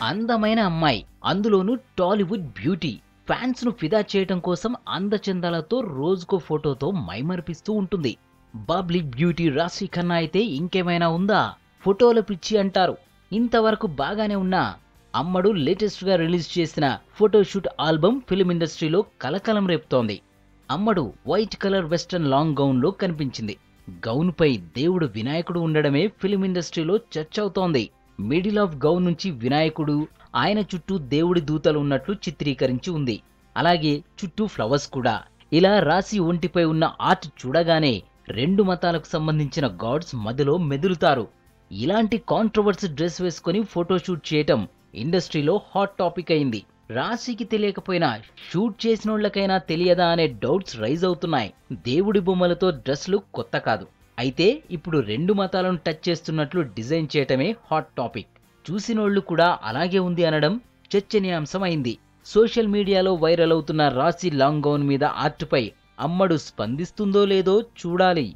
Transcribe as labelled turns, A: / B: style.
A: అందమైన అమ్మాయి, అందులోనూ టాలీవుడ్ బ్యూటీ. ఫ్యాన్స్ ను ఫిదా చేయటం కోసం అందచందాలతో రోజుకో ఫోటోతో మైమరిపిస్తూ ఉంటుంది. బబ్లీ బ్యూటీ రాశి ఖన్నా అయితే ఇంకేమైనా ఉందా? ఫోటోల పిచ్చి అంటారు. ఇంతవరకు బాగానే ఉన్నా అమ్మడు లేటెస్ట్ గా రిలీజ్ చేసిన ఫోటోషూట్ ఆల్బమ్ ఫిల్మ్ ఇండస్ట్రీలో కలకలం రేపుతోంది. అమ్మడు white colour western long gown లో కనిపించింది. గౌన్ పై దేవుడు వినాయకుడు ఉండడమే ఫిల్మ్ ఇండస్ట్రీలో చర్చ అవుతోంది. మిడిల్ ఆఫ్ గౌన్ నుంచి వినాయకుడు, ఆయన చుట్టూ దేవుడి దూతలు ఉన్నట్లు చిత్రీకరించి ఉంది. అలాగే చుట్టూ ఫ్లవర్స్ కూడా. ఇలా రాశి ఒంటిపై ఉన్న ఆర్ట్ చూడగానే రెండు మతాలకు సంబంధించిన గాడ్స్ మధ్యలో మెదులుతారు. ఇలాంటి కాంట్రవర్సీ డ్రెస్ వేసుకొని ఫోటోషూట్ చేయటం ఇండస్ట్రీలో హాట్ టాపిక్ అయింది. రాశికి తెలియకపోయినా షూట్ చేసినోళ్లకైనా తెలియదా అనే డౌట్స్ రైజ్ అవుతున్నాయి. దేవుడి బొమ్మలతో డ్రెస్లు కొత్త కాదు. అయితే ఇప్పుడు రెండు మతాలను టచ్ చేస్తున్నట్లు డిజైన్ చేయటమే హాట్ టాపిక్. చూసినోళ్లు కూడా అలాగే ఉంది అనడం చర్చనీయాంశం అయింది. సోషల్ మీడియాలో వైరల్ అవుతున్న రాశి లాంగ్ గౌన్ మీద ఆర్ట్పై అమ్మడు స్పందిస్తుందో లేదో చూడాలి.